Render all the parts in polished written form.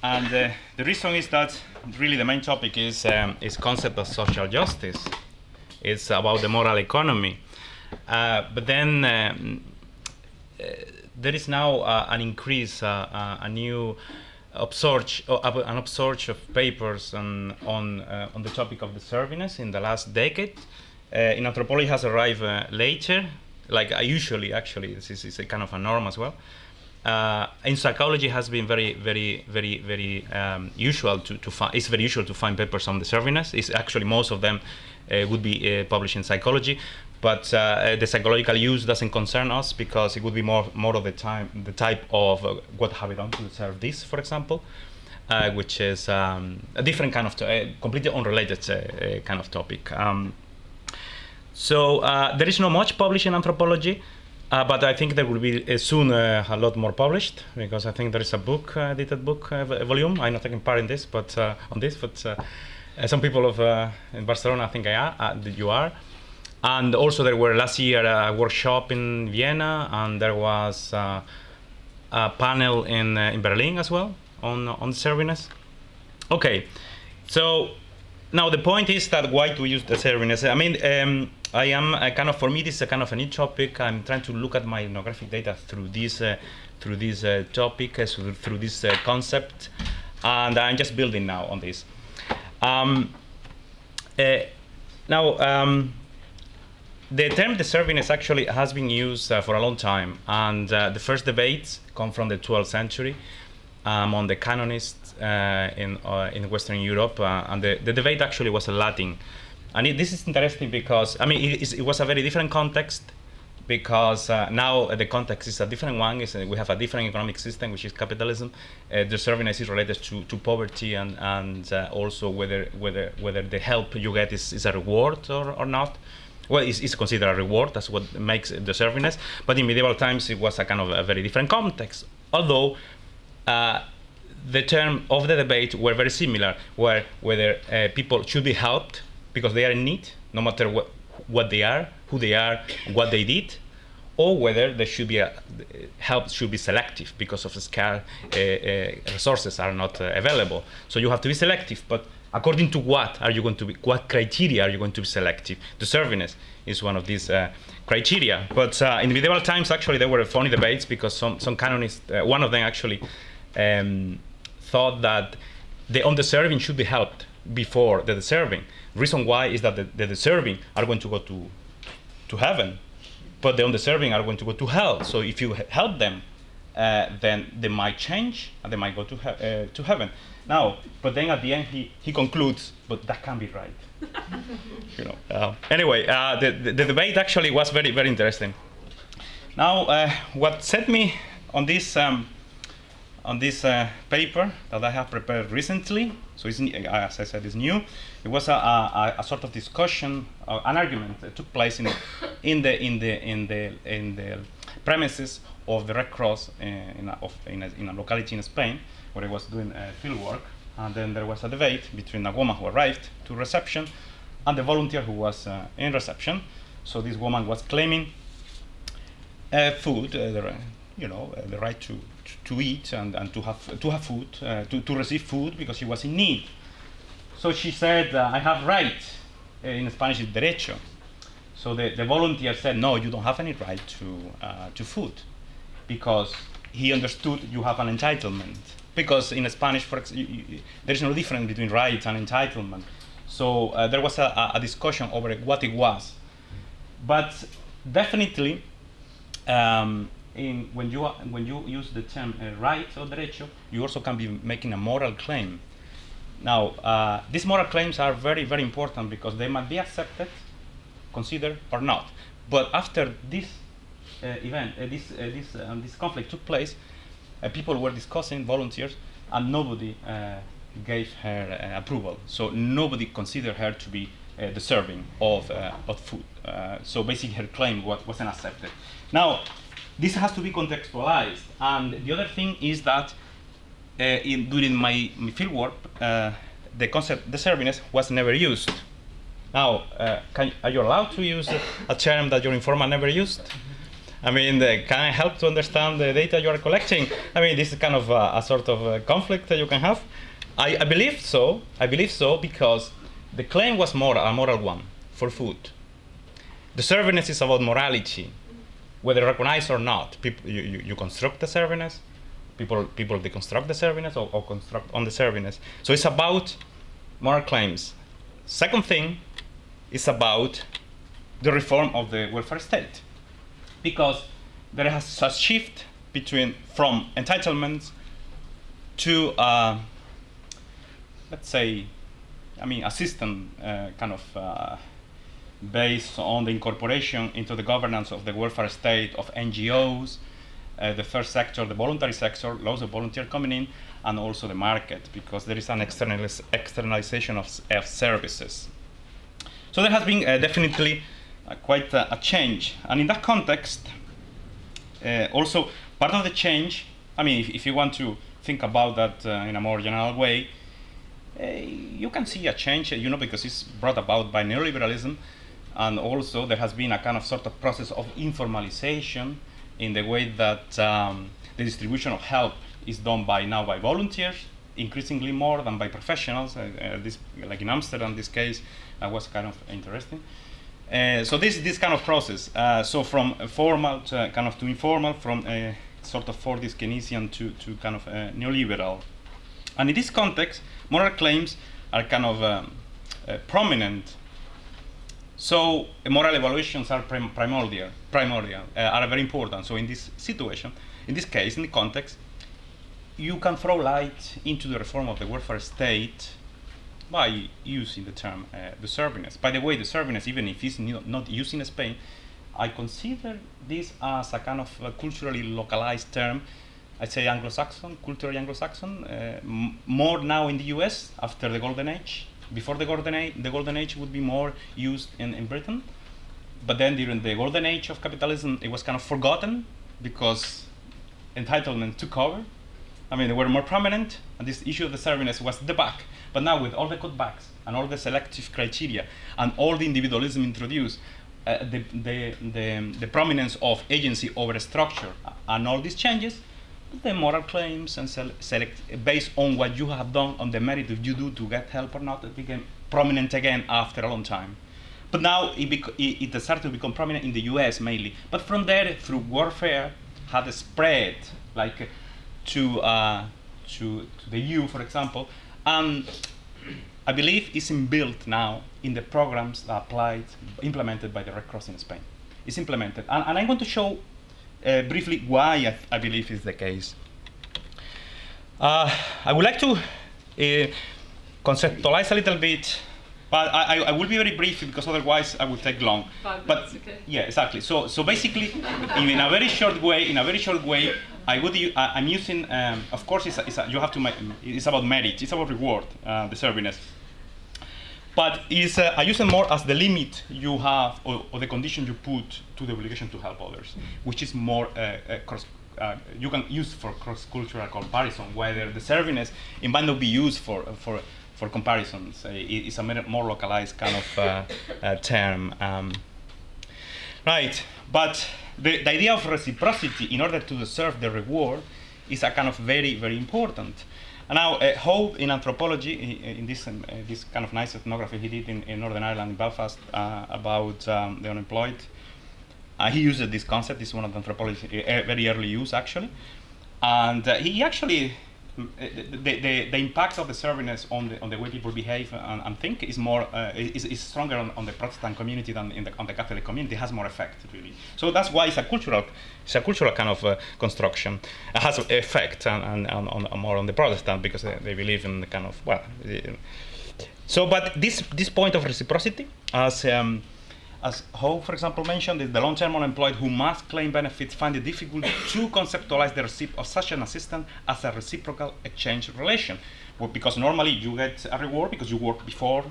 And the reason is that really the main topic is concept of social justice. It's about the moral economy. But then there is now an increase, a new upsurge of papers on the topic of deservingness in the last decade. In anthropology has arrived later, like usually, actually, this is a kind of a norm as well. In psychology, has been very usual to find. It's very usual to find papers on deservingness. It's actually most of them would be published in psychology, but the psychological use doesn't concern us because it would be more of the type of what have I done to deserve this, for example, which is a different kind of completely unrelated kind of topic. So there is not much published in anthropology. But I think there will be soon a lot more published, because I think there is a book, edited book, a volume. I'm not taking part in this, but on this. But some people in Barcelona, I think you are. And also there were last year a workshop in Vienna, and there was a panel in Berlin as well on deservingness. Okay, so now the point is that why to use deservingness? I mean. I am for me, this is a kind of a new topic. I'm trying to look at my ethnographic data through this topic, through this concept, and I'm just building now on this. The term deservingness actually has been used for a long time, and the first debates come from the 12th century among the canonists in Western Europe, and the debate actually was in Latin. And this is interesting because, I mean, it was a very different context, because now the context is a different one. We have a different economic system, which is capitalism. Deservingness is related to poverty and also whether the help you get is a reward or not. Well, it's considered a reward. That's what makes deservingness. But in medieval times, it was a kind of a very different context. Although the term of the debate were very similar, whether people should be helped because they are in need, no matter what they are, who they are, what they did, or whether there should be help should be selective because of the scarce resources are not available. So you have to be selective, but according to what criteria are you going to be selective? Deservingness is one of these criteria. But in medieval times, actually, there were funny debates because some canonists, one of them actually thought that the undeserving should be helped before the deserving. Reason why is that the deserving are going to go to heaven, but the undeserving are going to go to hell. So if you help them, then they might change and they might go to heaven. Now, but then at the end he concludes, but that can't be right. Anyway, the debate actually was very interesting. Now, what set me on this paper that I have prepared recently, so it's, as I said, it's new. It was a sort of discussion, an argument that took place in the premises of the Red Cross in a locality in Spain, where I was doing field work, and then there was a debate between a woman who arrived to reception and the volunteer who was in reception. So this woman was claiming food, the right to eat and to have food, to receive food because she was in need. So she said, I have right, in Spanish it's derecho. So the volunteer said, no, you don't have any right to food, because he understood you have an entitlement. Because in Spanish, there is no difference between right and entitlement. So there was a discussion over what it was. But definitely, when you use the term right or derecho, you also can be making a moral claim. Now, these moral claims are very important because they might be accepted, considered, or not. But after this event, this conflict took place, people were discussing, volunteers, and nobody gave her approval. So nobody considered her to be deserving of food. So basically, her claim wasn't accepted. Now, this has to be contextualized. And the other thing is that during my fieldwork, the concept deservingness was never used. Now, are you allowed to use a term that your informant never used? I mean, can I help to understand the data you are collecting? I mean, this is kind of a sort of conflict that you can have. I believe so. I believe so because the claim was a moral one for food. The service is about morality, whether recognized or not. You construct the service, people deconstruct the service or construct on the service. So it's about moral claims. Second thing is about the reform of the welfare state, because there has a shift from entitlements to let's say, I mean, a system kind of based on the incorporation into the governance of the welfare state of NGOs, the first sector, the voluntary sector, lots of volunteers coming in, and also the market, because there is an externalization of services. So there has been definitely quite a change. And in that context, also part of the change, I mean, if you want to think about that in a more general way, you can see a change, because it's brought about by neoliberalism, and also there has been a kind of sort of process of informalization in the way that the distribution of help is done by volunteers, increasingly more than by professionals. This, like in Amsterdam, this case was kind of interesting. So this kind of process. So from formal to kind of to informal, from sort of for this Keynesian to kind of neoliberal. And in this context, moral claims are kind of prominent. So moral evaluations are primordial, are very important. So in this situation, in this case, in the context, you can throw light into the reform of the welfare state by using the term deservingness. By the way, deservingness, even if it's not used in Spain, I consider this as a kind of culturally localized term. I'd say Anglo-Saxon, culturally Anglo-Saxon, more now in the US after the Golden Age. Before the Golden Age would be more used in Britain, but then during the Golden Age of capitalism, it was kind of forgotten because entitlement took over. I mean, they were more prominent, and this issue of the service was at the back. But now, with all the cutbacks and all the selective criteria and all the individualism introduced, the prominence of agency over structure and all these changes, the moral claims and select based on what you have done, on the merit that you do to get help or not, it became prominent again after a long time. But now it started to become prominent in the US mainly. But from there, through warfare, had spread like to the EU, for example, and I believe it's inbuilt now in the programs implemented by the Red Cross in Spain. It's implemented, and I'm going to show briefly why I believe is the case. I would like to conceptualize a little bit, but I will be very brief because otherwise I will take long. 5 but minutes, okay. Yeah, exactly. So basically, in a very short way, I'm using. Of course, you have to. It's about merit. It's about reward, the service. But I use it more as the limit you have or the condition you put to the obligation to help others, which is more you can use for cross-cultural comparison, whether the service it might not be used for comparisons. It's a more localized kind of term. Right, but the idea of reciprocity in order to deserve the reward is a kind of very, very important. And now, Hope in anthropology, in this kind of nice ethnography he did in Northern Ireland, in Belfast, about the unemployed, he used this concept. This is one of the anthropology's very early use, actually. And he actually, the impact of the service on the way people behave and think is more is stronger on the Protestant community than on the Catholic community. It has more effect, really. So that's why it's a cultural kind of construction. It has effect and more on the Protestant because they believe in the kind of So, but this point of reciprocity, as Hope, for example, mentioned, is the long-term unemployed who must claim benefits find it difficult to conceptualize the receipt of such an assistance as a reciprocal exchange relation. Well, because normally you get a reward because you worked before,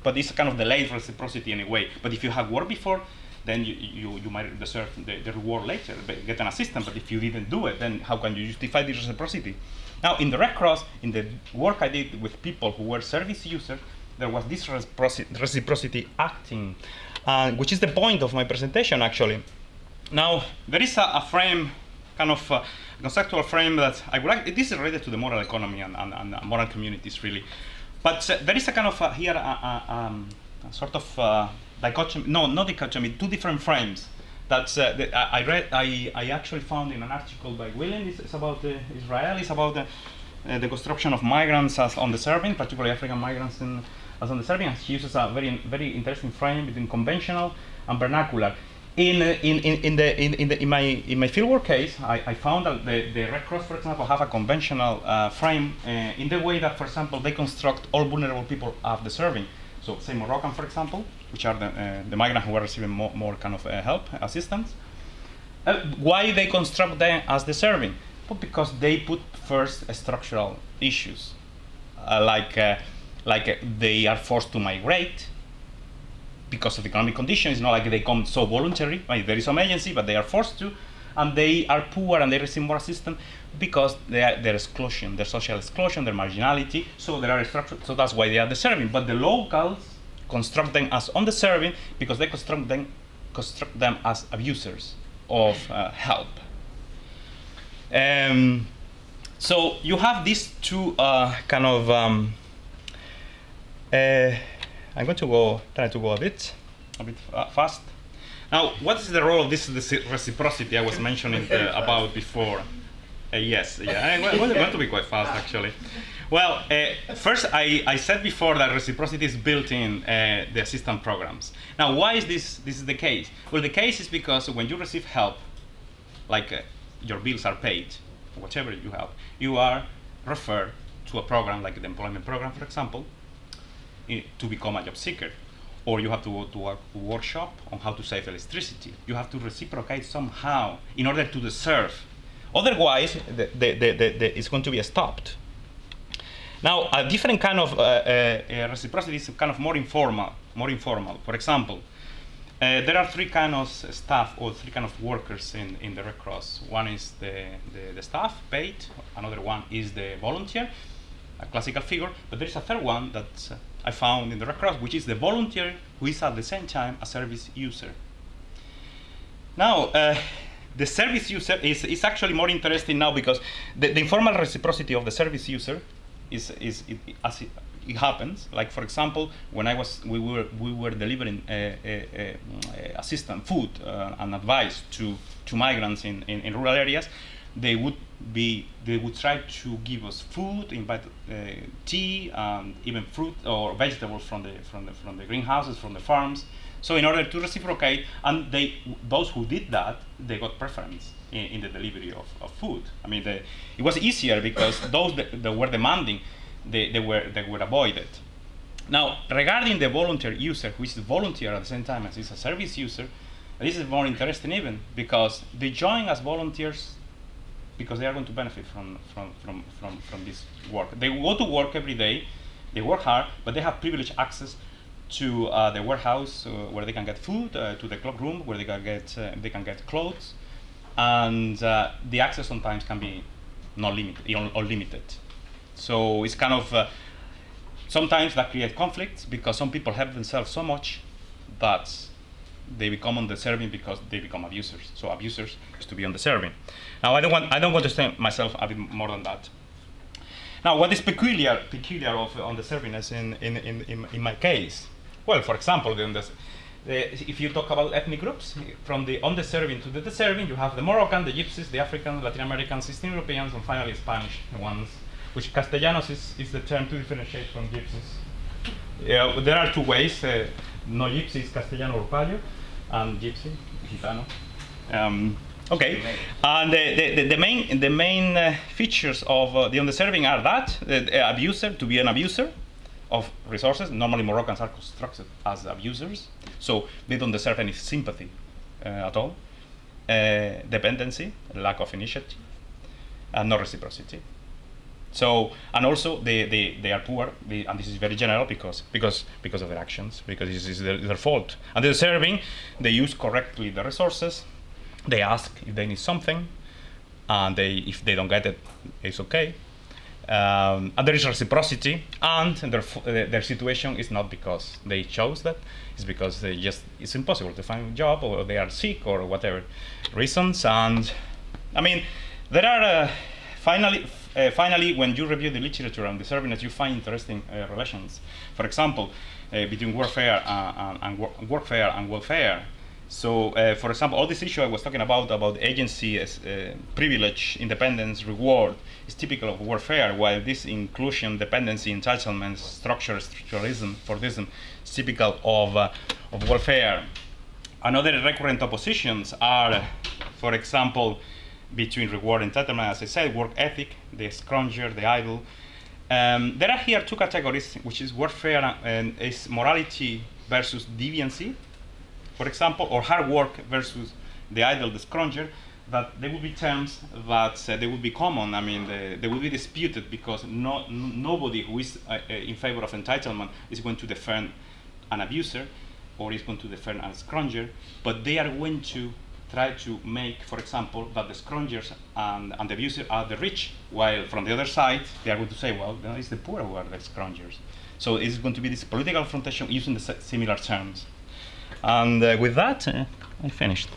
but it's kind of delayed reciprocity in a way. But if you have worked before, then you might deserve the reward later, get an assistance. But if you didn't do it, then how can you justify the reciprocity? Now, in the Red Cross, in the work I did with people who were service users, there was this reciprocity acting. Which is the point of my presentation, actually. Now, there is a frame, kind of conceptual frame that I would like, this is related to the moral economy and moral communities, really. But there is a kind of here a sort of dichotomy, no, not dichotomy, two different frames that I actually found in an article by William. It's about Israel, it's about the construction of migrants as on the serving, particularly African migrants as on the serving. He uses a very interesting frame between conventional and vernacular. In my fieldwork case, I found that the Red Cross, for example, have a conventional frame in the way that, for example, they construct all vulnerable people as the serving. So, say Moroccan, for example, which are the migrants who are receiving more kind of help, assistance. Why they construct them as the serving? But because they put first structural issues, like they are forced to migrate because of economic conditions. It's not like they come so voluntary. I mean, there is some agency, but they are forced to, and they are poor and they receive more assistance because their exclusion, their social exclusion, their marginality. So there are structures. So that's why they are the serving. But the locals construct them as on the serving because they construct them as abusers of help. So you have these two kind of. I'm going to try to go a bit fast. Now, what is the role of this reciprocity I was mentioning about before? Yes, yeah, I want to be quite fast actually. Well, first I said before that reciprocity is built in the assistance programs. Now, why is this is the case? Well, the case is because when you receive help, like your bills are paid, whatever you have, you are referred to a program like the employment program, for example, to become a job seeker, or you have to go to a workshop on how to save electricity. You have to reciprocate somehow in order to deserve. Otherwise, it's going to be stopped. Now, a different kind of reciprocity is kind of more informal. For example, there are three kind of staff or three kind of workers in the Red Cross. One is the staff paid. Another one is the volunteer, a classical figure. But there is a third one that I found in the Red Cross, which is the volunteer who is at the same time a service user. Now, the service user is actually more interesting now because the informal reciprocity of the service user is as it happens. Like, for example, when we were delivering assistance, food and advice to migrants in rural areas, they would try to give us food, invite tea, and even fruit or vegetables from the greenhouses, from the farms. So in order to reciprocate, and those who did that, they got preference in the delivery of food. I mean, it was easier because those that were demanding, they were avoided. Now, regarding the volunteer user, who is a volunteer at the same time as is a service user, this is more interesting even because they join as volunteers because they are going to benefit from this work. They go to work every day, they work hard, but they have privileged access to the warehouse where they can get food, to the cloakroom where they can get clothes, and the access sometimes can be not limited or limited. So it's kind of sometimes that creates conflicts because some people help themselves so much that they become on the serving because they become abusers. So abusers used to be on the serving. Now I don't want to say myself a bit more than that. Now, what is peculiar on the servingness in my case? Well, for example, if you talk about ethnic groups, from the on the serving to the deserving, you have the Moroccan, the Gypsies, the African, Latin Americans, Eastern Europeans, and finally Spanish ones, which Castellanos is the term to differentiate from Gypsies. There are two ways. No Gypsy is Castellano or Payo, and Gypsy, Gitano. Okay, and the main features of the on-the-serving are that the abuser, to be an abuser of resources. Normally Moroccans are constructed as abusers, so they don't deserve any sympathy at all. Dependency, lack of initiative, and no reciprocity. So, and also they are poor, and this is very general because of their actions, because this is their fault. And the deserving, they use correctly the resources. They ask if they need something, and if they don't get it, it's okay. And there is reciprocity, and their situation is not because they chose that, it's because it's impossible to find a job, or they are sick, or whatever reasons. And I mean, there are finally, when you review the literature on deservingness, you find interesting relations. For example, between warfare and workfare and welfare. So, for example, all this issue I was talking about agency, privilege, independence, reward, is typical of warfare, while this inclusion, dependency, entitlement, structuralism, Fordism, is typical of welfare. Another recurrent oppositions are, for example, between reward and entitlement, as I said, work ethic, the scrounger, the idle. There are here two categories, which is warfare and is morality versus deviancy, for example, or hard work versus the idle, the scrounger, that there will be terms that they will be common. I mean, they will be disputed because nobody who is in favor of entitlement is going to defend an abuser or is going to defend a scrounger, but they are going to try to make, for example, that the scroungers and the abusers are the rich, while from the other side, they are going to say, well, it's the poor who are the scroungers. So it's going to be this political confrontation using the similar terms. And with that, I finished.